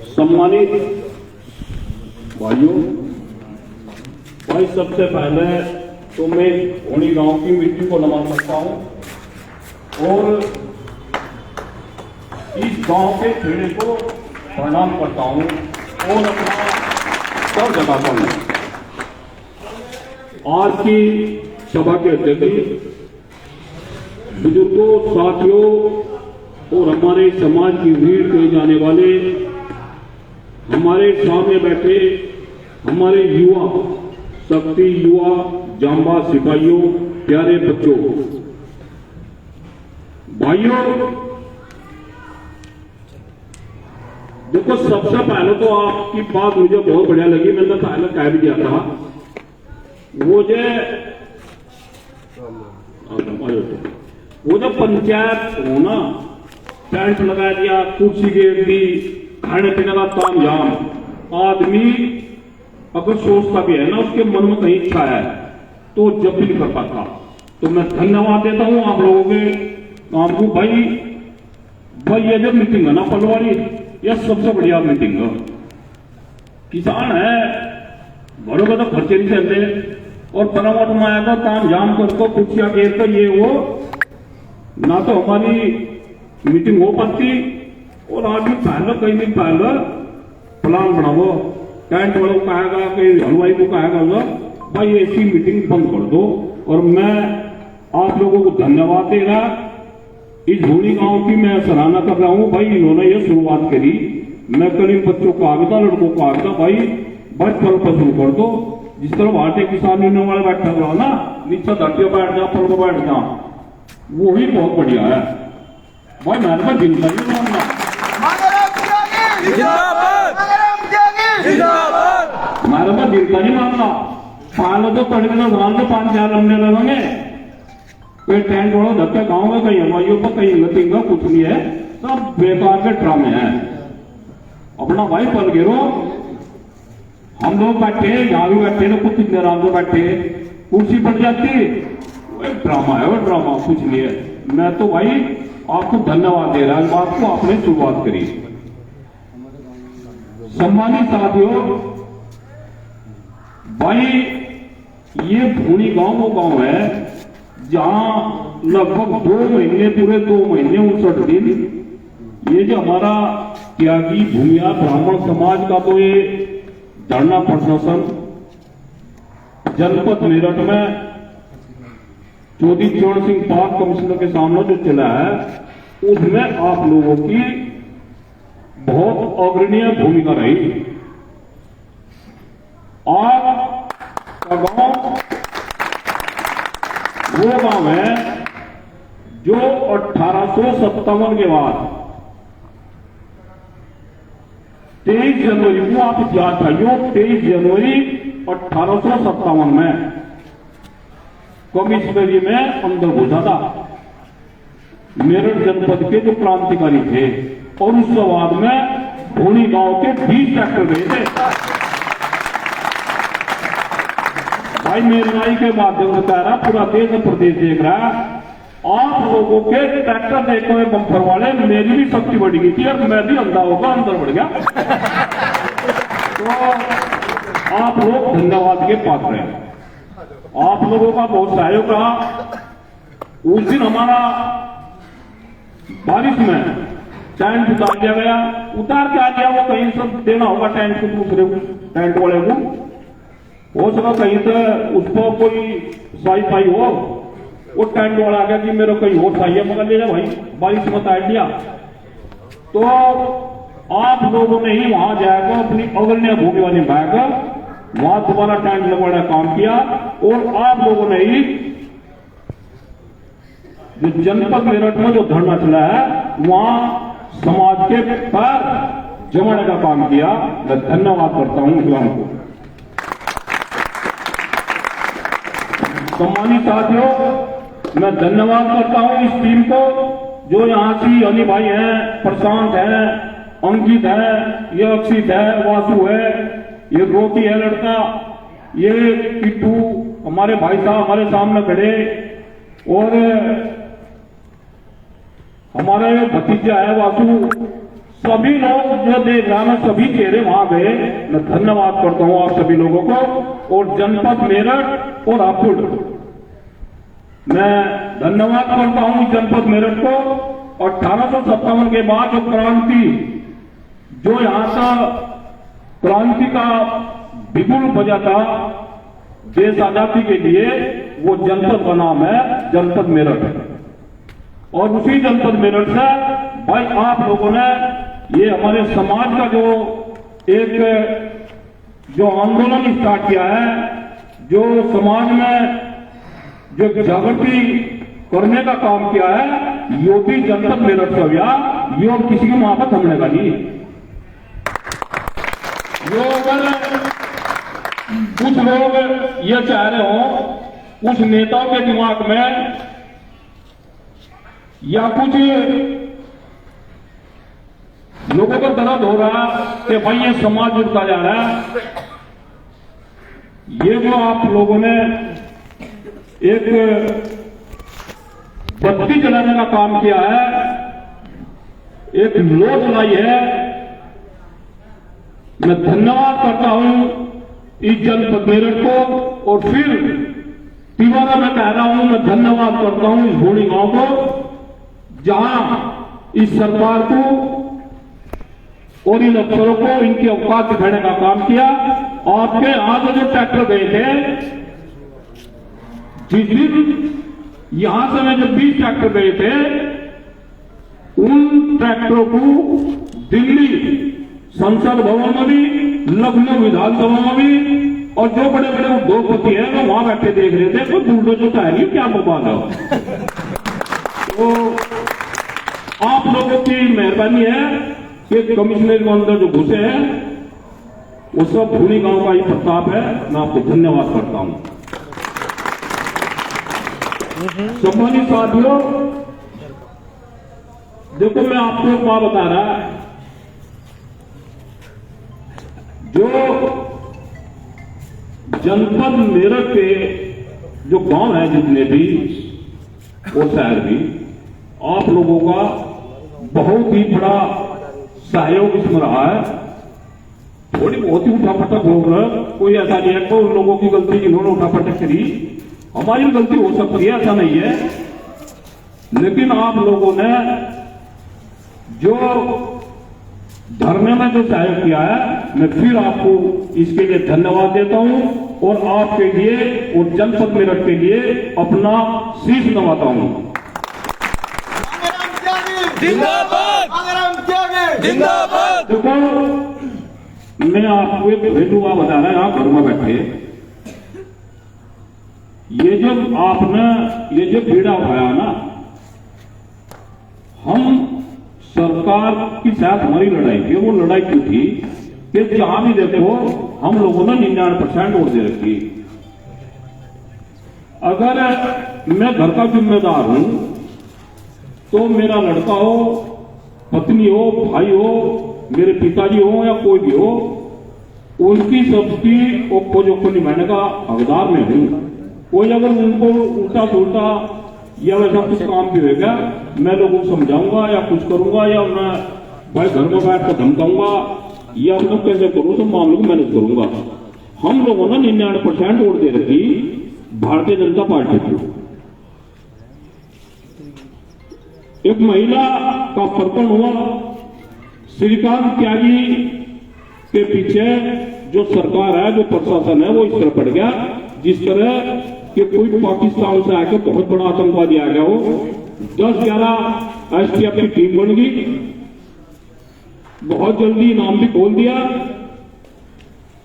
सम्मानित भाइयों, भाई सबसे पहले तो मैं होनी गांव की मिट्टी को नमन करता हूं और इस गांव के खेड़े को प्रणाम करता हूं और अपना सर जताता हूं। आज की सभा के अध्यक्ष, बुजुर्गों, साथियों और हमारे समाज की भीड़ कहे जाने वाले हमारे सामने बैठे हमारे युवा शक्ति, युवा जांबाज सिपाहियों, प्यारे बच्चों, भाइयों, देखो सबसे पहले तो आपकी बात मुझे बहुत बढ़िया लगी। मैंने पहले कह भी दिया था वो जो पंचायत हो ना, टेंट लगा दिया, कुर्सी घेर दी, खाने पीने का तामझाम, आदमी अगर सोचता भी है ना, उसके मन में कहीं इच्छा है तो जब भी नहीं कर पाता। तो मैं धन्यवाद देता हूं आप लोगों के काम को। भाई ये जो मीटिंग है ना पलवाड़ी, यह सबसे बढ़िया मीटिंग है। किसान है, घरों का तो खर्चे नहीं चलते और बनावट में आएगा तामझाम करके कुर्सियां घेर कर ये वो, ना तो हमारी मीटिंग हो पाती और आदमी पहले कई दिन पहले प्लान बनाओ, टेंट वालों को कहेगा, कहीं हलवाई को कहेगा भाई ऐसी मीटिंग बंद कर दो। और मैं आप लोगों को धन्यवाद देगा। इस होनी गांव की मैं सराहना कर रहा हूं। भाई इन्होंने ये शुरुआत करी। मैं करीब बच्चों को आगे था, लड़कों को आगे था, भाई पल पर शुरू कर दो। जिस तरह भारतीय किसान यूनियन वाले बैठा हुआ ना, नीचे धरती बैठ जा, पल को बैठ जा, वो ही बहुत बढ़िया है। भाई मेरे को जिंदा नहीं मानना, मेरे को जिंदा नहीं मानना। पहले तो पढ़ने में 5-4 लमने लगेंगे, कोई टेंट वालों धक्के गाँव में, कहीं हलवाइयों पर, कहीं गतिंगा, कुछ नहीं है, सब बेकार के ड्रामे हैं। अपना भाई पल गिरो, हम लोग बैठे यहाँ भी बैठे ना, कुछ देर आगे बैठे, कुर्सी पड़ जाती, वो ड्रामा है, वो ड्रामा कुछ नहीं है। मैं तो भाई आपको धन्यवाद दे रहा हूं, बात को आपने शुरुआत करी। सम्मानित साथियों, भाई ये भूनी गांव वो गांव है जहां लगभग 2 महीने, पूरे 2 महीने 59 दिन ये जो हमारा त्यागी भूमिया ब्राह्मण समाज का तो ये धरना प्रदर्शन जनपद मेरठ में चौधरी चरण सिंह पाक कमिश्नर के सामने जो चला है, उसमें आप लोगों की बहुत अग्रणीय भूमिका रही। आपका गांव वो गांव है जो 1857 के बाद 23 जनवरी को, आप इतिहास चाहिए, 23 जनवरी 1857 में कमिश्नरी में अंदर घुसा था मेरठ जनपद के जो क्रांतिकारी थे, और उस बाद में भोनी गांव के 20 ट्रैक्टर गए थे। भाई मेरनाई के माध्यम से कह रहा, पूरा देश और प्रदेश देख रहा है, आप लोगों के ट्रैक्टर देखते हुए बम्पर वाले, मेरी भी शक्ति बढ़ गई थी और मैं भी अंधा होगा, अंदर बढ़ गया। तो आप लोग धन्यवाद के पात्र हैं। आप लोगों का बहुत सहयोग रहा। उस दिन हमारा बारिश में टेंट उतार दिया गया, उतार के आ गया, वो कहीं से देना होगा टेंट को, दूसरे टेंट वाले को, हो सका कहीं से उसको कोई साई हो, वो टेंट वाला आ गया कि मेरे कहीं और चाहिए, मगर ले जाए भाई, बारिश में उतार दिया। तो आप लोगों ने ही वहां जाकर अपनी अग्रणीय भूमिका निभाकर वहां दोबारा टेंट लगवाने का काम किया, और आप लोगों ने ही जो जनपद मेरठ में जो धरना चला है, वहां समाज के पैर जमाने का काम किया। मैं धन्यवाद करता हूं युवाओं को। सम्मानित साथियों, मैं धन्यवाद करता हूं इस टीम को, जो यहां से अली भाई हैं, प्रशांत है, अंकित है, ये अक्षित है, वासु है, ये रोकी है लड़का, ये किट्टू, हमारे भाई साहब हमारे सामने खड़े, और हमारे भतीजा है वासु, सभी लोग जो देख रहा, मैं सभी चेहरे वहां गए। मैं धन्यवाद करता हूं आप सभी लोगों को। और जनपद मेरठ और हापुड़, मैं धन्यवाद करता हूं जनपद मेरठ को। 1857 के बाद जो क्रांति, जो यहां का क्रांति का बिगुल बजा था देश आजादी के लिए, वो जनपद का नाम है जनपद मेरठ है। और उसी जनपद मेरठ से भाई आप लोगों ने ये हमारे समाज का जो आंदोलन स्टार्ट किया है, जो समाज में जो जागृति करने का काम किया है, यो भी जनपद मेरठ से हुआ। यो अब किसी की मोहब्बत हमने का नहीं। जो अगर कुछ लोग ये चाह रहे हो, कुछ नेताओं के दिमाग में या कुछ लोगों को दर्द हो रहा कि भाई ये समाज जुड़ता जा रहा है, ये जो आप लोगों ने एक बत्ती जलाने का काम किया है, एक लो जलाई है, मैं धन्यवाद करता हूं इस जनपद मेरठ को। और फिर तिवारा मैं कह रहा हूं, मैं धन्यवाद करता हूं इस भोड़ी गांव को, जहां इस सरकार को और इन अफसरों को इनकी औकात दिखाने का काम किया। आपके आगे जो ट्रैक्टर गए थे, जिस दिन यहां से मैं जब 20 ट्रैक्टर गए थे, उन ट्रैक्टरों को दिल्ली संसद भवन में भी, लखनऊ विधानसभा में भी, और जो बड़े बड़े उद्योगपति हैं वो वहां बैठे देख रहे थे। कोई बुलडोजर तो है नहीं, क्या बवाल है। तो आप लोगों की मेहरबानी है कि कमिश्नर के अंदर जो घुसे हैं वो सब भूनी गांव का ही प्रताप है। मैं आपको धन्यवाद करता हूं। सम्मानित साथियों, देखो मैं आपको एक बात बता रहा, जो जनपद मेरठ के जो गांव है जितने भी और शहर भी, आप लोगों का बहुत ही बड़ा सहयोग इसमें रहा है। थोड़ी बहुत ही उठापटक हो रहा, कोई ऐसा नहीं है तो उन लोगों की गलती जिन्होंने उठापटक करी, हमारी गलती हो सकती है, ऐसा नहीं है। लेकिन आप लोगों ने जो धरने में जो सहयोग किया है, मैं फिर आपको इसके लिए धन्यवाद देता हूं और आपके लिए और जनपद मेरठ के लिए अपना शीश नवाता हूं। जिंदाबाद। देखो मैं आपको एक घरेलू बात बता रहा है, आप घर में बैठे, ये जब आपने ये जो पीड़ा उठाया ना, हम सरकार की साथ हमारी लड़ाई थी। वो लड़ाई क्यों थी कि जहां भी देखो हम लोगों ने 99% वोट दे रखी। अगर मैं घर का जिम्मेदार हूं तो मेरा लड़का हो, पत्नी हो, भाई हो, मेरे पिताजी हो या कोई भी हो, उनकी सबकी ओप्पो निभाने का हकदार में हूं। कोई अगर उनको उल्टा सुलटा या वैसा कुछ काम भी होगा, मैं लोगों को समझाऊंगा या कुछ करूंगा, या मैं भाई घर में बैठ कर धमकाऊंगा या अपना कैसे करूं, तो मामलों को मैनेज करूंगा। हम लोगों ने 99% वोट दे रखी भारतीय जनता पार्टी को। एक महिला का प्रकरण हुआ, श्रीकांत त्यागी के पीछे जो सरकार है, जो प्रशासन है, वो इस तरह पड़ गया जिस तरह कि कोई पाकिस्तान से आकर बहुत बड़ा आतंकवादी आ गया हो। 10-11 एसटीएफ की टीम बन गई, बहुत जल्दी नाम भी खोल दिया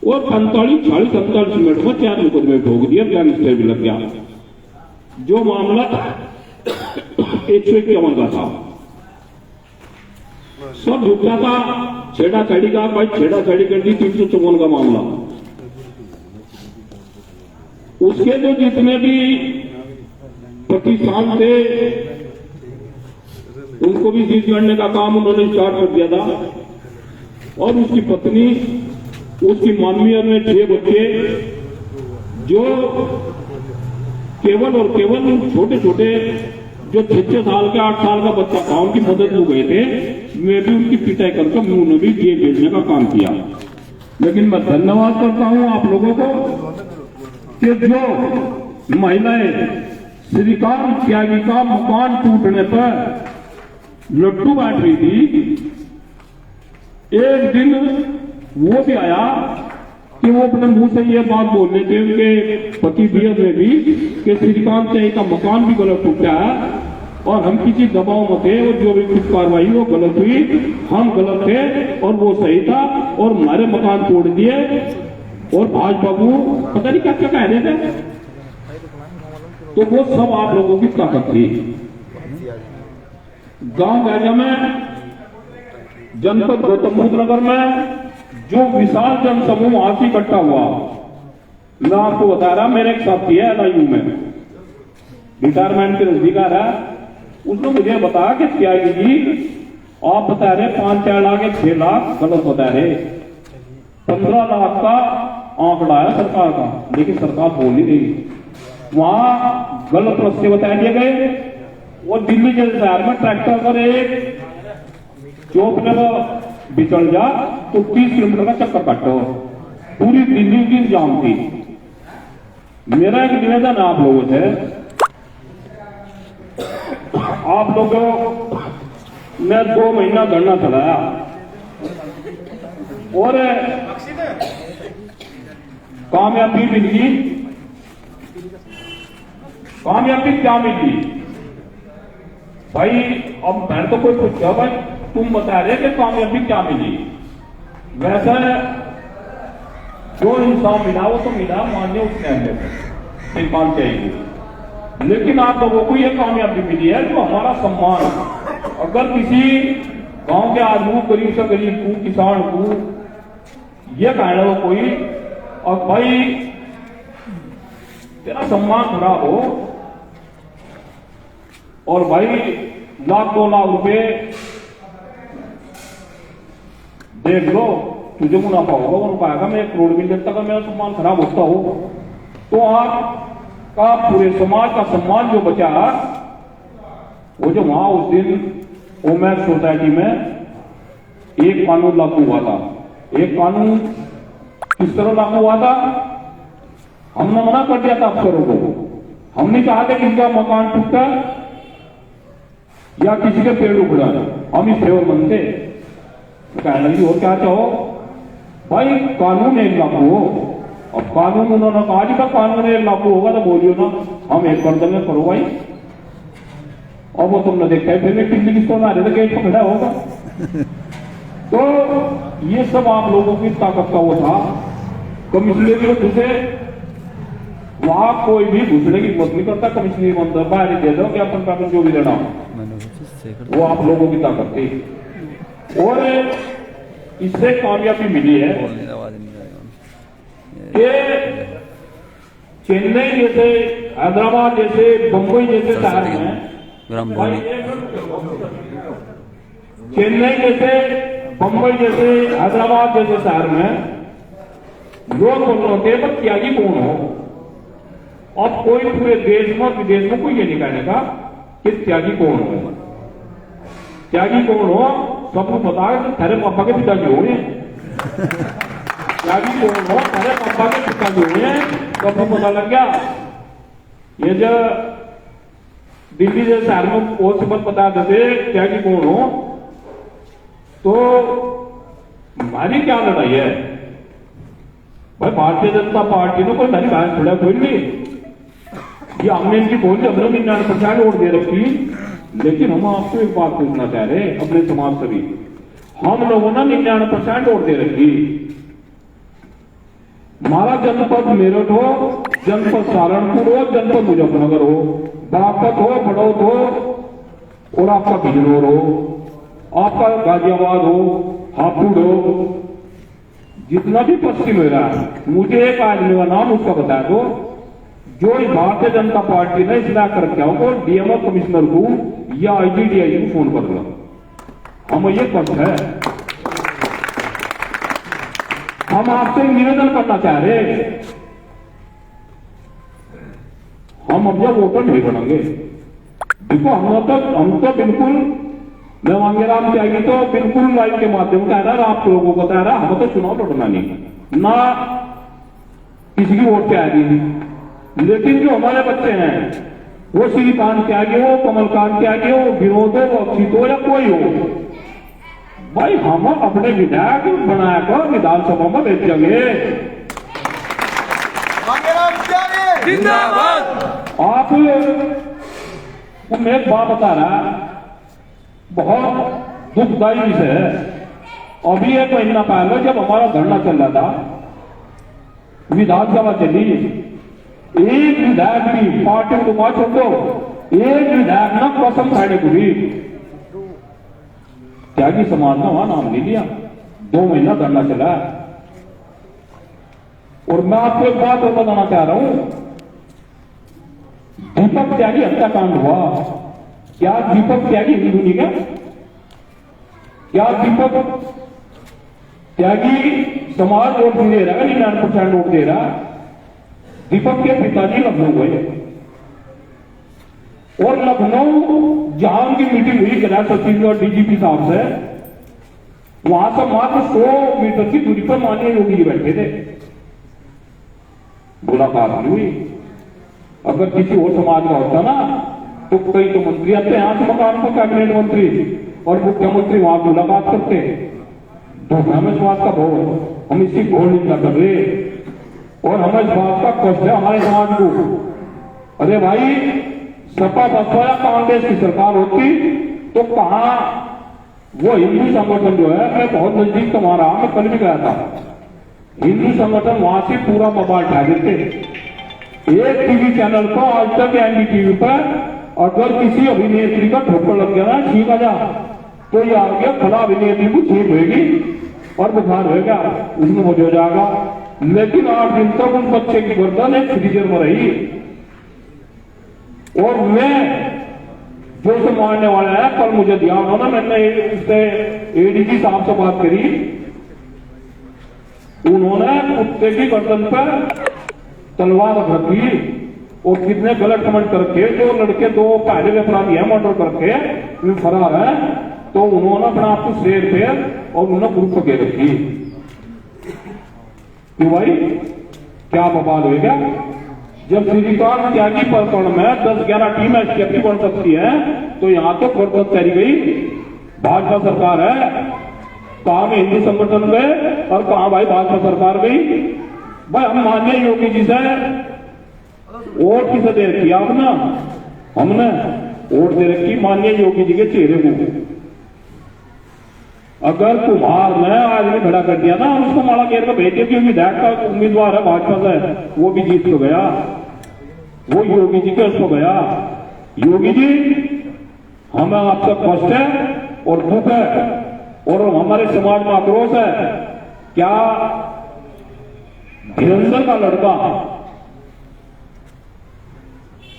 और 45 मिनट में 4 मुकदमे ठोक दिया, गैंगस्टर भी लग गया। जो मामला 151 का था, सब झुकता था, छेड़ाछेड़ी का, भाई छेड़ाछेड़ी कर दी 354 का मामला। उसके जो जितने भी पाकिस्तान थे उनको भी सीज करने का काम उन्होंने स्टार्ट कर दिया था। और उसकी पत्नी, उसकी मानवीय में 6 बच्चे, जो केवल और केवल छोटे छोटे जो 6 साल के 8 साल का बच्चा था उनकी मदद हो गए थे, मैं भी उनकी पिटाई करके उन्होंने भी जेल भेजने का काम किया। लेकिन मैं धन्यवाद करता हूं आप लोगों को कि जो महिलाएं श्रीकांत त्यागी का मकान टूटने पर लड्डू बांट रही थी, एक दिन वो भी आया कि वो अपने मुंह से ये बात बोल रहे थे उनके पति दियर में भी कि श्रीकांत त्यागी का मकान भी गलत टूटा है और हम किसी दबाव में थे और जो भी कुछ कार्रवाई वो गलत हुई, हम गलत थे और वो सही था और हमारे मकान तोड़ दिए। और भाजपा को पता नहीं क्या क्या कह रहे थे, तो वो सब आप लोगों की ताकत थी। गांव गाजा में, जनपद गौतम बुद्ध नगर में जो विशाल जनसमूह वहां से इकट्ठा हुआ, मैं आपको बता रहा, मेरे एक साथी है LIU में, रिटायरमेंट के नजदीकार है, उसने मुझे बताया कि त्यागी जी आप बता रहे 5-4 लाख 6 लाख गलत बता रहे, 15 लाख का आंकड़ा है सरकार का, लेकिन सरकार बोल नहीं रही, वहां गलत रस्ते बता दिए गए। और दिल्ली जैसे शहर में ट्रैक्टर पर एक चौक में बिचड़ जा तो 30 किलोमीटर का चक्कर काटो, पूरी दिल्ली की जाम थी। मेरा एक निवेदन आप लोगों से, आप लोगों ने 2 महीना धरना चलाया और कामयाबी मिली, कामयाबी क्या मिली भाई? अब मैंने तो कोई पूछा भाई तुम बता रहे कि कामयाबी क्या मिली? वैसे जो इंसान मिला वो तो मिला, मान्य उसने श्रीकांत त्यागी, लेकिन आप लोगों को ये कामयाबी मिली है जो हमारा सम्मान। अगर किसी गांव के आदमी को, गरीब से गरीब को, किसान को ये कहना हो कोई और भाई तेरा सम्मान खराब हो और भाई लाख 2 लाख रुपए देख लो तुझे मुनाफा होगा, वो पाएगा मैं 1 करोड़ मिल जाता का मेरा सम्मान खराब होता हो, तो आपका पूरे समाज का सम्मान जो बचा, वो जो वहां उस दिन ओमैक्स सोसाइटी में एक कानून लागू हुआ था। एक कानून किस तरह लागू हुआ था? हमने मना कर दिया था अफसरों को, हमने कहा था कि इनका मकान टूटा या किसी के पेड़ उखड़ा, हम इस सेवरमंद थे, कहने लगी और क्या चाहो भाई कानून 1 लागू हो। अब कानून उन्होंने कहा जी का कानून 1 लागू होगा तो बोलियो ना, हम एक कर देंगे, करो भाई। और वो तुमने देखा है फिर टिल्ली किसको मारे थे, गेट पकड़ा होगा। तो ये सब आप लोगों की ताकत का वो था। कमिश्नर की वजह से वहां कोई भी घुसने की हिम्मत नहीं करता, कमिश्नरी मंदिर बाहर दे दो कि अपन जो भी देना, वो आप लोगों की ताकत थी। और इससे कामयाबी मिली है कि चेन्नई जैसे, हैदराबाद जैसे, बंबई जैसे शहर में, चेन्नई जैसे, बंबई जैसे, हैदराबाद जैसे शहर में लोग बोल रहे थे पर त्यागी कौन हो। अब कोई पूरे देश में विदेश में कोई ये नहीं कहने का कि त्यागी कौन हो। त्यागी कौन हो सबको पता है, तेरे पापा के पिताजी हो गए। त्यागी कौन हो, तेरे पापा के पिताजी हो गए, सबको पता लग गया। ये जो दिल्ली जैसे शहर में वो सब बता देते त्यागी कौन हो, तो हमारी क्या लड़ाई है भाई? भारतीय जनता पार्टी ने कोई मेरी बहन छोड़ा कोई नहीं, ये हमने इनकी बोली, हमने 99% वोट दे रखी। लेकिन हम आपको एक बात पूछना चाह रहे हैं अपने समाज से भी, हम लोगों ने 99% वोट दे रखी। हमारा जनपद मेरठ हो, जनपद सहारनपुर हो, जनपद मुजफ्फरनगर हो, बागपत हो, बड़ौद हो और आपका बिजनौर हो, आपका गाजियाबाद हो, हापुड़ हो, जितना भी पश्चिम हो रहा है, मुझे एक आदमी का नाम उसका बता दो जो इस भारतीय जनता पार्टी ने इसलिए कर रखा हो डीएमओ कमिश्नर को या IGDI को फोन कर लो। हम ये पक्ष है, हम आपसे निवेदन करना चाह रहे हैं, हम अब जब वोटर नहीं बनेंगे, देखो हम तो बिल्कुल, मैं मांगेराम त्यागी तो बिल्कुल लाइव के माध्यम कह रहा है, आप लोगों को कह रहा है, हम तो चुनाव लड़ना नहीं ना किसी की वोट त्यागी। लेकिन जो हमारे बच्चे हैं वो श्रीकांत त्यागी हो, कमलकांत त्यागी हो, विनोद हो, अक्षित हो या कोई हो, भाई हम अपने विधायक बनाकर विधानसभा में भेजेंगे। मांगेराम त्यागी जिंदाबाद। आप मैं एक बात बता रहा, बहुत दुखदायी विषय है। अभी एक महीना पहले जब हमारा धरना चल रहा था, विधानसभा चली, एक विधायक भी पार्टी को बात छोड़ो, एक विधायक ना कसम खाने को भी त्यागी समाज ने वहां नाम नहीं लिया। 2 महीना धरना चला। और मैं आपको एक बात और बताना चाह रहा हूं, दीपक त्यागी हत्याकांड हुआ, क्या दीपक त्यागी हिंदू नहीं क्या? क्या दीपक त्यागी समाज वोट नहीं दे रहा, 99% वोट दे रहा? दीपक के पिताजी लखनऊ गए और लखनऊ जहां उनकी मीटिंग हुई गृह सचिव और डीजीपी साहब से, वहां से मात्र 100 मीटर की दूरी पर माननीय योगी जी बैठे थे, मुलाकात नहीं हुई। अगर किसी और समाज का होता ना तो कई तो मंत्री आते यहां से मकान पर, कैबिनेट मंत्री और मुख्यमंत्री वहां मुलाकात करते। तो हमें इस बात का बहुत, हम इसकी घोर निंदा कर रहे और हमें इस बात का कष्ट है हमारे समाज को। अरे भाई, सपा बसपा या कांग्रेस की सरकार होती तो कहां वो हिंदू संगठन जो है, मैं बहुत नजदीक तुम्हारा, मैं कल भी गया था, हिंदू संगठन वहां से पूरा बवाल उठा देते। एक टीवी चैनल पर, आज तक एनडीटीवी पर, अगर किसी अभिनेत्री का ठोकर लग गया ना, छींक आ जा, तो ये आ गया फला अभिनेत्री को छींक होगी और बुखार होगा, उसमें मुझे हो जाएगा। लेकिन 8 दिन तक उन बच्चे की गर्दन एक फ्रीजर में रही। और मैं जो से मारने वाला है, कल मुझे दिया उन्होंने, मैंने इससे एडीजी साहब से बात करी, उन्होंने कुत्ते की गर्दन पर तलवार रख रखी और कितने गलत कमेंट करके, जो लड़के 2 पहले अपराधी है मर्डर करके वे फरार है, तो उन्होंने अपना आपको शेर पे और उन्होंने ग्रुप के रखी। क्यों भाई, क्या बवाल होगा? जब श्रीकांत त्यागी प्रकरण में 10-11 टीम एसटीएफ की बन सकती है, तो यहां तो गर्दन तैरी गई। भाजपा सरकार है, कहां में हिंदू संगठन गए और कहां भाई भाजपा सरकार गई? भाई हम माननीय योगी जी से वोट किसे दे रखी आपने? हमने वोट दे रखी माननीय योगी जी के चेहरे को। अगर कुम्हार ने आदमी खड़ा कर दिया ना, उसको माला घेर कर भेज दिया कि विधायक का उम्मीदवार है भाजपा से, वो भी जीत तो गया, वो योगी जी के उसको गया। योगी जी, हमें आपका कष्ट है और दुख है और हमारे समाज में आक्रोश है। क्या धीरेन्द्र का लड़का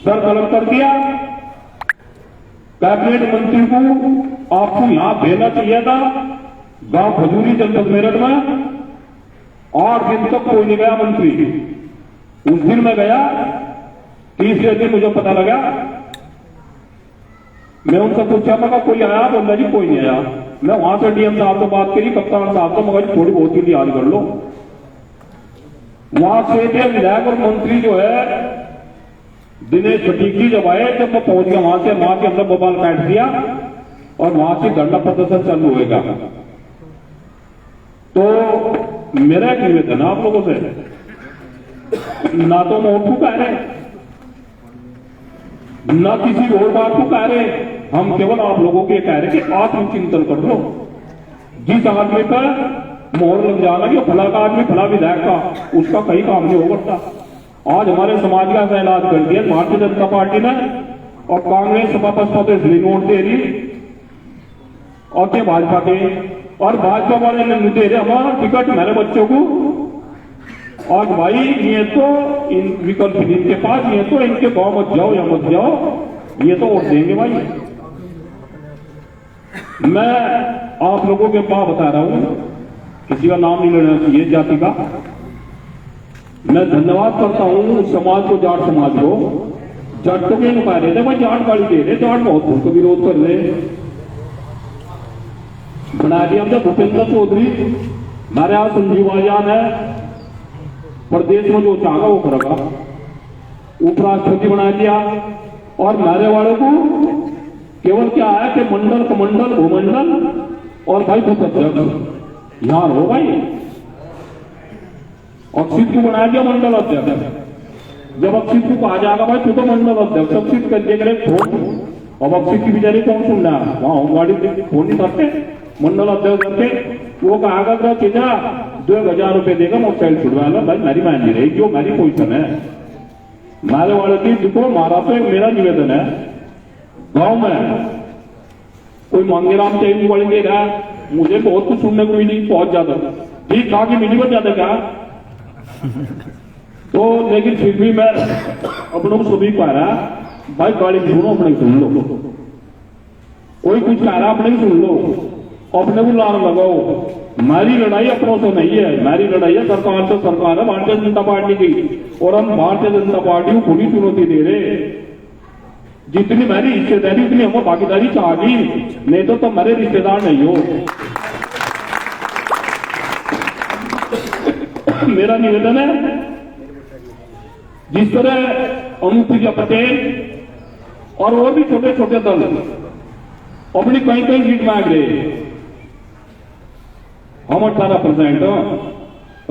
सर कलम कर दिया, कैबिनेट मंत्री को आपको यहां भेजना चाहिए था, गांव खजूरी जनपद मेरठ में 8 दिन तक कोई नहीं गया मंत्री। उस दिन मैं गया, तीसरे दिन मुझे पता लगा, मैं उनसे पूछा था कोई आया? बोला जी कोई नहीं आया। मैं वहां से डीएम साहब से बात करी, कप्तान साहब से, मगर थोड़ी बहुत ही याद कर लो। वहां से विधायक और मंत्री जो है दिनेश फटीक जी जब आए, जब मैं पहुंच गया वहां से हमने बवाल काट दिया और वहां से धरना प्रदर्शन चालू होगा। तो मेरा एक निवेदन है आप लोगों से, ना तो मोटू कह रहे, ना किसी और बात को कह रहे, हम केवल आप लोगों के कह रहे कि आत्मचिंतन कर लो। जिस आदमी पर मोहर लग जाना कि फला का आदमी फला विधायक का, उसका कहीं काम नहीं हो सकता। आज हमारे समाज का ऐलान कर दिया भारतीय जनता पार्टी ने, और कांग्रेस सपा बसपा तो इसलिए वोट दे रही और क्या भाजपा के, और भाजपा वाले ने दे रहे हमारा टिकट मेरे बच्चों को। और भाई ये तो इन विकल्प इनके पास, ये तो इनके गांव मत जाओ या मत जाओ, ये तो वोट देंगे भाई। मैं आप लोगों के पास बता रहा हूं, किसी का नाम नहीं लेना चाहिए जाति का। मैं धन्यवाद करता हूं उस समाज को, जाट समाज को, जाटों के नुका रहे थे भाई, जाट गाली दे रहे, जाट बहुत उनको विरोध कर रहे। बना दिया हमने भूपेंद्र चौधरी, हमारे यहाँ संजीव आजाद है, प्रदेश में जो चाहा वो करेगा, उपराष्ट्रपति बना दिया। और हमारे वालों को केवल क्या है कि मंडल कमंडल भूमंडल और भाई बूथ अध्यक्ष यहां हो भाई। अक्षित को बना दिया मंडल अध्यक्ष। जब अक्षित को कहा जाएगा भाई तू तो मंडल अध्यक्ष, अक्षित कर दिया करे फोन। अब अक्षित की बेचारी कौन सुन रहा है, वहां होमगाड़ी फोन नहीं करते, मंडल अध्यक्ष करके वो कहा था चीजा 2000 रुपए देगा मोटरसाइकिल छुड़वा लो। भाई मेरी मान नहीं रही, जो मेरी पोजिशन है मारे वाले की देखो। मारा तो मेरा निवेदन है, गांव में कोई मांगे राम चाहिए बोलेंगे क्या, मुझे बहुत कुछ सुनने को मिली, बहुत ज्यादा ठीक था कि मिली बहुत ज्यादा क्या तो, लेकिन फिर भी मैं अपनों को सभी कह रहा भाई गाड़ी सुनो, अपने सुन लो, कोई कुछ कह रहा अपने सुन लो, अपने को लार लगाओ। हमारी लड़ाई अपनों से नहीं है, हमारी लड़ाई है सरकार से। सरकार है भारतीय जनता पार्टी की, और हम भारतीय जनता पार्टी को पूरी चुनौती दे रहे। जितनी हमारी हिस्सेदारी उतनी हमें भागीदारी चाहिए, नहीं तो हमारे रिश्तेदार नहीं हो। मेरा निवेदन है, जिस तरह अनुप्रिया पटेल और भी छोटे छोटे दल अपनी कहीं कहीं सीट मांग रहे, हम 18%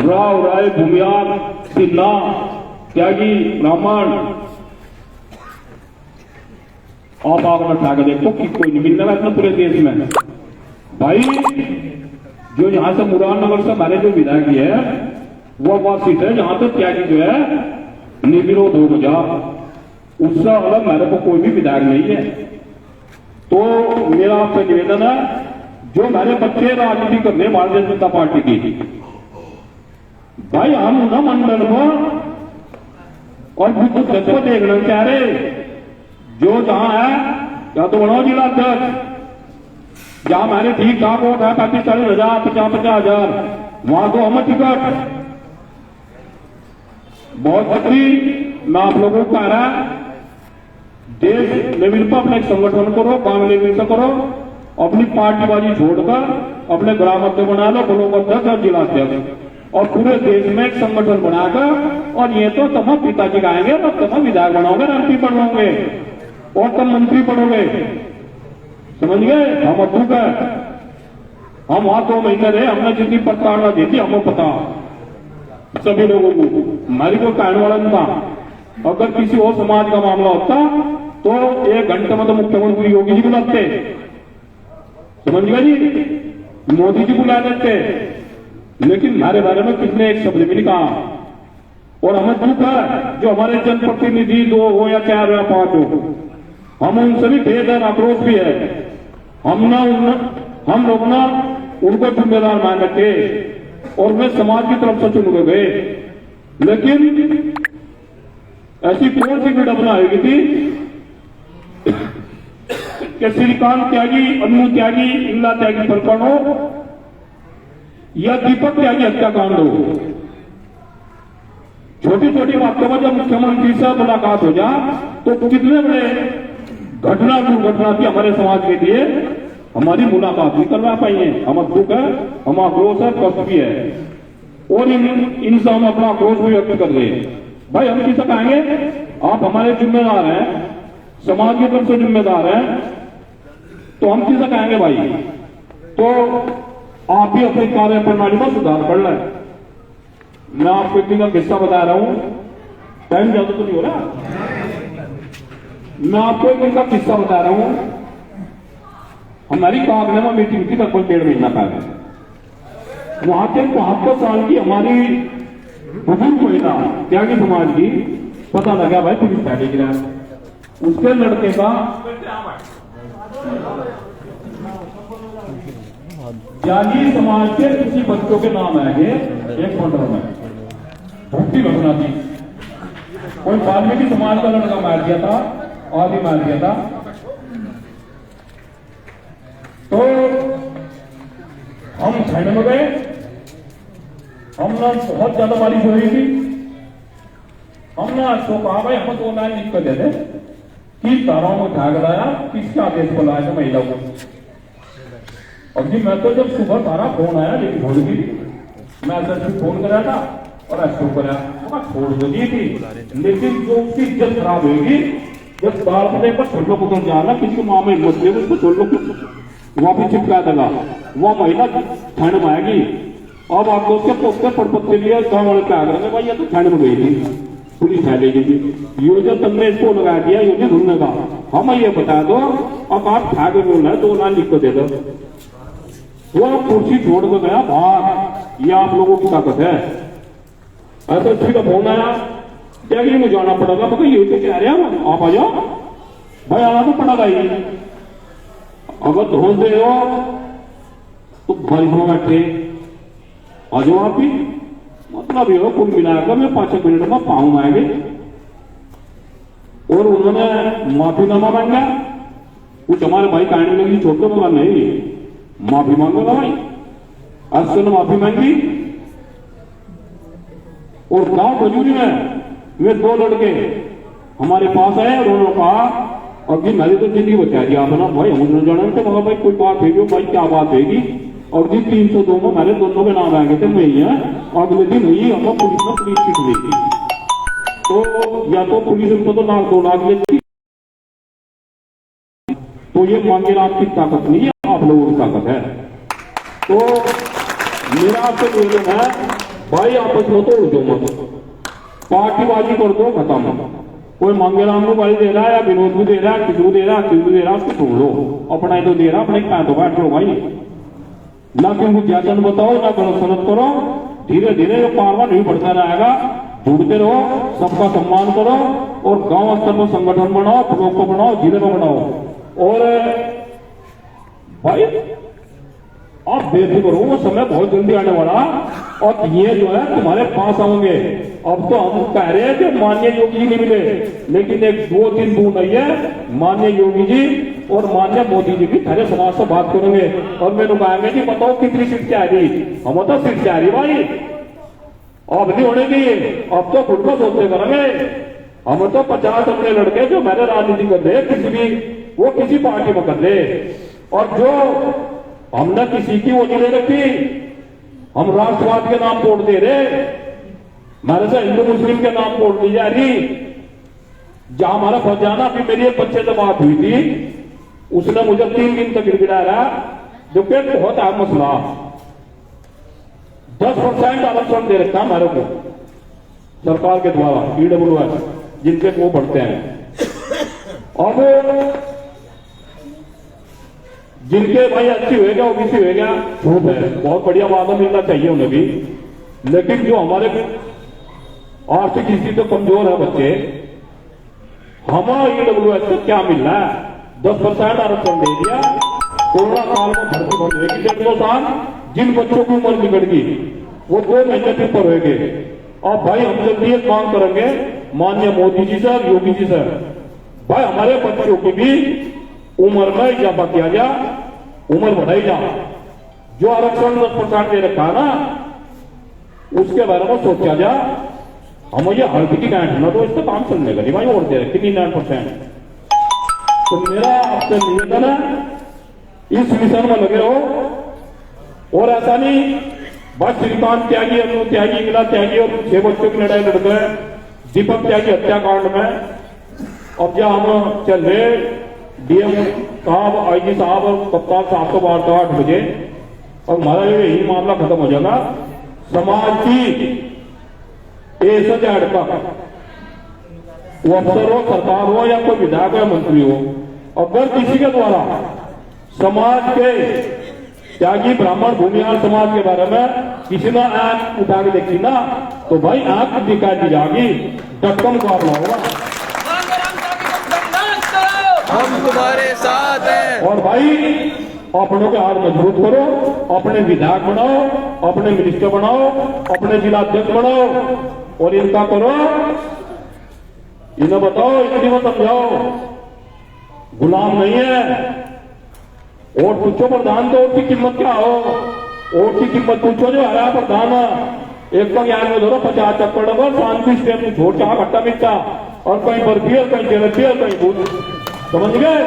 राव राय भूमियाल सिन्हा त्यागी ब्राह्मण आप आकर उठा के देखो कि कोई नहीं मिलने वाला पूरे देश में भाई। जो यहां से मुरारनगर से हमारे जो विधायक है वो सीट है जहां तक त्यागी जो है निर्विरोध हो जा, उससे अलग मेरे को कोई भी विधायक नहीं है। तो मेरा आपसे निवेदन है, जो मेरे बच्चे राजनीति कर रहे भारतीय जनता पार्टी की, भाई हम ना मंडल को और बुद्ध को देखना चाह रहे, जो जहां है या तो बनाओ जिला अध्यक्ष, जहां हमारे ठीक ठाक वोट है 35-40,000 50-50,000, वहां तो हमें टिकट बहुत खतरी। मैं आप लोगों को कह रहा, देश लेवल पर अपना एक संगठन करो, गांव लेवल से करो, अपनी पार्टीबाजी छोड़कर अपने ग्राम अध्यक्ष बना लो, ब्लॉक अध्यक्ष और जिला अध्यक्ष, और पूरे देश में एक संगठन बनाकर, और ये तो तुम पिताजी गाएंगे और तुम विधायक बनाओगे, एमपी बनोगे और तुम मंत्री बनोगे, समझ गए। हम अद्भुत है, हम वहां 2 महीने रहे, हमने जितनी प्रताड़ना दी थी हमें पता सभी लोगों को, हमारी कोई कहने वाला नहीं था। अगर किसी और समाज का मामला होता तो 1 घंटे में तो मुख्यमंत्री योगी जी बुलाते, समझ गए जी, मोदी जी बुला देते, लेकिन हमारे बारे में किसने एक शब्द भी नहीं कहा। और हमें दुख है जो हमारे जनप्रतिनिधि 2 हो या 4 हो या 5 हो, हम उनसे भी भेद है, आक्रोश भी है। हम लोग ना उनको जिम्मेदार मान रखे और वे समाज की तरफ से चुन गए, लेकिन ऐसी कौन सी विडंबना आएगी थी कि श्रीकांत त्यागी, अनु त्यागी, इंदिरा त्यागी प्रकरण हो या दीपक त्यागी हत्याकांड हो। छोटी छोटी बातों में जब मुख्यमंत्री से मुलाकात हो जा तो कितने बड़े घटना दुर्घटना थी हमारे समाज के लिए, हमारी मुलाकात नहीं करवा पाई है। हम दुख है, हम आक्रोश है, कष्ट भी है, और इनसे हम अपना आक्रोश भी व्यक्त कर रहे हैं। भाई हम किसे कहेंगे, आप हमारे जिम्मेदार हैं, समाज की तरफ से जिम्मेदार हैं, तो हम किसे कहेंगे भाई। तो आप भी अपनी कार्य प्रणाली में सुधार कर लें। मैं आपको एक दिन का किस्सा बता रहा हूं, टाइम ज्यादा तो नहीं हो रहा, मैं आपको एक दिन का किस्सा बता रहा हूं। हमारी कागने में मीटिंग थी लगभग 1.5 महीना पहले। वहां के 72 साल की हमारी बुजुर्ग महिला त्यागी समाज की, पता लगा भाई पुलिस बैठे गिरा, उसके लड़के का त्यागी समाज के किसी बच्चों के नाम आएंगे एक मंडल में, भूखी घटना थी। कोई वाल्मीकि समाज का लड़का मार दिया था, आदि मार दिया था। तो हम ठंड में गए, हम ना बहुत ज्यादा बारिश हो रही थी, हमने उसको कहा भाई हमें 2 लाइन लिख कर दे दे कि ताराओं में झाग लाया किसके आदेश पर लाया था महिला को। अब जी मैं तो जब सुबह तारा फोन आया लेकिन भूल गई, मैं ऐसा फोन कराया था और ऐसा कराया छोड़ दो दी थी, लेकिन जो उसकी इज्जत खराब होगी जब बाल बने पर छोटो को जाना किसी माँ में हिम्मत नहीं उसको छोड़ लो वहां भी चिपका देगा, वह महिला ठंड में आएगी। अब आप लोग के पोस्टर पर पत्ते लिए गाँव वाले क्या करेंगे भाई ये तो ठंड में गई थी पुलिस है लेगी थी योजना तुमने इसको लगा दिया योजना ढूंढने का, हम ये बता दो अब आप खा के बोलना है 2 लाइन लिख को दे दो। वो कुर्सी छोड़ के गया बाहर, ये आप लोगों की ताकत है। ऐसा ठीक है फोन आया क्या मुझे जाना पड़ेगा, मैं ये तो कह रहे हैं आप आ जाओ भाई, आना तो पड़ेगा ही। अगर ढूंढ दे हो तो बारिशों बैठे आ जाओ आप ही, मतलब ये कुल मिलाकर मैं 5 मिनट में पाऊं आएंगे। और उन्होंने माफीनामा मांगा, कुछ हमारे भाई कहने लगी छोटे बड़ा नहीं माफी मांगो ना भाई, असल माफी मांगी। और गांव खजूरी में वे 2 लड़के हमारे पास आए और उन्होंने कहा अभी मैंने तो जिंदगी बचा दिया अपना भाई, हम उन्होंने जाना तो कहा भाई कोई बात है भाई क्या बात है और जी 302 में मेरे दोनों के नाम आएंगे थे मैं ही है, अगले दिन ही हम पुलिस ने पुलिस की ली थी। तो या तो पुलिस उनको तो 2 लाख लेती, तो ये मांगे आपकी ताकत नहीं है, आप लोगों की ताकत है। तो मेरा आपसे निवेदन है भाई आपस में तो उलझो मत, पार्टीबाजी कर दो खत्म। कोई मांगेराम को गाली दे रहा है या विनोद को दे रहा है किसी को दे रहा है किसी को दे रहा है उसको छोड़ लो, अपना ही तो दे रहा अपने तो बैठ लो भाई, ना कि उनको ज्यादा बताओ ना गलत सलत करो। धीरे धीरे ये कारवा नहीं बढ़ता रहेगा, जुड़ते रहो, सबका सम्मान करो और गांव स्तर पर संगठन बनाओ, ब्लॉक को बनाओ, जिले को बनाओ। और भाई आप बेफिक्र हो, वो समय बहुत जल्दी आने वाला और ये जो है तुम्हारे पास आओगे। अब तो हम कह रहे हैं कि माननीय योगी जी नहीं मिले, लेकिन एक 2-3 बूंद नहीं है माननीय योगी जी और माननीय मोदी जी की सारे समाज से बात करेंगे और मैंने कहेंगे कि बताओ कितनी सीट क्या रही, हम तो सीट क्या रही भाई, अब नहीं होने की, अब तो खुद को सोचते करेंगे। हम तो 50 अपने लड़के जो मैंने राजनीति कर रहे किसी भी वो किसी पार्टी में कर ले, और जो हमने किसी की वो नहीं ले रखी, हम राष्ट्रवाद के नाम वोट दे रहे, हमारे से हिंदू मुस्लिम के नाम वोट दी जा रही। जहां हमारा फरजाना अभी मेरी एक बच्चे से बात हुई थी, उसने मुझे 3 दिन तक गिड़गिड़ाया, जो कि बहुत अहम मसला 10% आरक्षण दे रखा हमारे को सरकार के द्वारा EWS जिनके वो बढ़ते हैं। अब जिनके भाई अच्छी होएगा ओबीसी होएगा खूब है, बहुत बढ़िया वादा मिलना चाहिए उन्हें भी, लेकिन जो हमारे आर्थिक स्थिति तो कमजोर है बच्चे, हमारा EWS से क्या मिल रहा है, 10% आरक्षण दे दिया, कोरोना काल में भर्ती बंद होगी 1.5 साल, जिन बच्चों की उम्र निकल गई वो 2 महीने पेपर होंगे। और भाई हम जल्दी एक मांग करेंगे माननीय मोदी जी से, योगी जी से, भाई हमारे बच्चों की भी उम्र में इजाफा किया जा, उम्र बढ़ाई जा, जो आरक्षण 10% दे रखा है ना उसके बारे में सोचा जा। हम ये हल्दी की गांठ ना तो इससे काम चलने का नहीं भाई, और दे रखे 99%। तो मेरा आपसे निवेदन है इस मिशन में लगे रहो, और ऐसा नहीं बस श्रीकांत त्यागी, अनु त्यागी, इंगला त्यागी और 6 बच्चों की लड़ाई लड़ गए दीपक त्यागी हत्याकांड में। अब जब हम चल रहे DM साहब, IG साहब और कप्तान साहब को वार्ता 8 बजे, और हमारा यही मामला खत्म हो जाएगा। समाज की ऐसा हड़का वो अफसर हो, सरकार हो या कोई विधायक या मंत्री हो, अगर किसी के द्वारा समाज के त्यागी ब्राह्मण भूमिहार समाज के बारे में किसी ने आंख उठा के देखी ना तो भाई आंख दिखा दी जाएगी, डटकम मुकाबला होगा। हम तुम्हारे साथ हैं। और भाई अपनों के हाथ मजबूत करो, अपने विधायक बनाओ, अपने मिनिस्टर बनाओ, अपने जिला अध्यक्ष बनाओ और इनका करो, इन्हें बताओ, इतनी मत समझाओ, गुलाम नहीं है। वोट पूछो प्रधान तो वोट की कीमत क्या हो, वोट की कीमत पूछो जो हरा प्रधान एक तो ज्ञान में धरो 50 चक्कर डबल 35 स्टेप में छोड़ चाह खट्टा मिट्टा और कहीं बर्फी और कहीं जलेबी और कहीं दूध, समझ गए?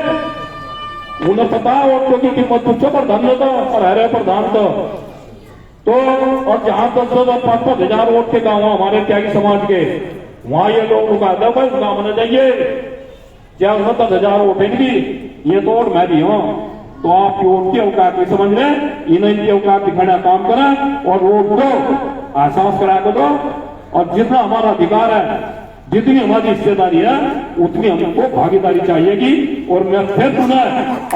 उन्हें पता वोटों की कीमत पूछो प्रधान तो और हरे प्रधान तो और जहां 10,000-5,000 वोट के गांव हमारे त्यागी समाज के, वहां ये लोग उगाता भाई गांव में जाइए क्या 10,000 वोट भी ये तो वोट मैं दी हूं, तो आप वोट की औकात नहीं समझ रहे, इन्हें औकात दिखाना काम करा और वोट दो, एहसास करा के दो। और जितना हमारा अधिकार है, जितनी हमारी हिस्सेदारी है, उतनी हमको भागीदारी चाहिएगी। और मैं फिर पुनः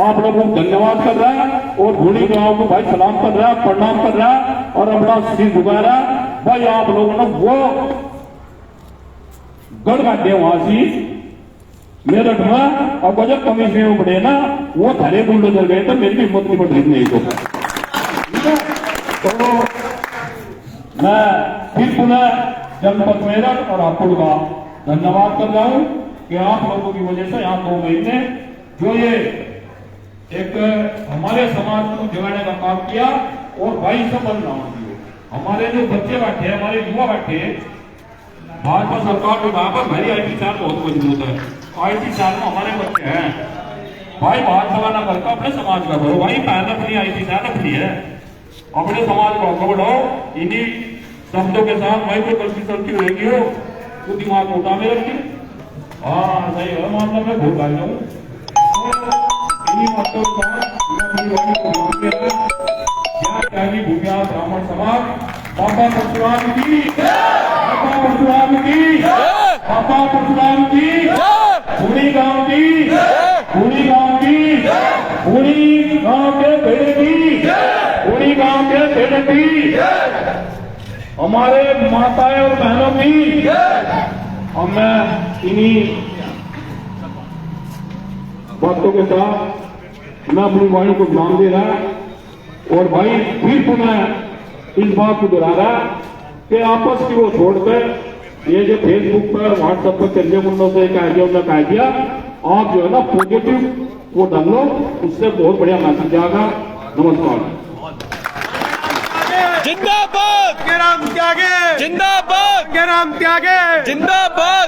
आप लोगों को धन्यवाद कर रहा है और भूणी गांव को भाई सलाम कर रहा है, प्रणाम कर रहा है और अपना सिर झुका रहा है। भाई आप लोगों ने वो गढ़ काटे वहां से मेरठ में और जब कमीशन बढ़े ना वो थारे बुलडोजर गए तो मेरी भी हिम्मत नहीं बढ़ रही नहीं तो मैं फिर पुनः जनपद मेरठ और हापुड़ का धन्यवाद कर रहा हूं कि आप लोगों की वजह से यहाँ 2 महीने जो ये एक हमारे समाज को जगाने का काम किया और भाई सफल नाम दिए। हमारे जो बच्चे बैठे हैं, हमारे युवा बैठे हैं, भाजपा सरकार में वहां पर भाई IT चार बहुत मजबूत है। IT चार में हमारे बच्चे हैं भाई, भाजपा ना करके अपने समाज का करो भाई, पहले अपनी IT चार रखनी है, अपने समाज को आगे बढ़ाओ। इन्हीं शब्दों के साथ भाई कोई गलती सलती होगी हो तो दिमाग मोटा में रखी, हाँ सही है, मामला में भूल कर जाऊँ। इन्हीं बातों के साथ भूमिया ब्राह्मण समाज बाबा परशुराम की, बाबा परशुराम की, बाबा परशुराम की, पूरी गांव की, पूरी गांव की, पूरी गांव के बेड़े की, पूरी गांव के बेड़े की, हमारे माताएं और बहनों की। और मैं इन्हीं बातों के साथ मैं अपनी वाणी को नाम दे रहा और भाई फिर पुनः इस बात को दोहरा रहा कि आपस की वो छोड़कर ये जो फेसबुक पर व्हाट्सएप पर चलिए मुंडों से कह दिया उन्होंने कह दिया, आप जो है ना पॉजिटिव वो डाल लो, उससे बहुत बढ़िया मैसेज आएगा। नमस्कार। जिंदाबाद राम त्यागे, जिंदाबाद राम त्यागे, जिंदाबाद।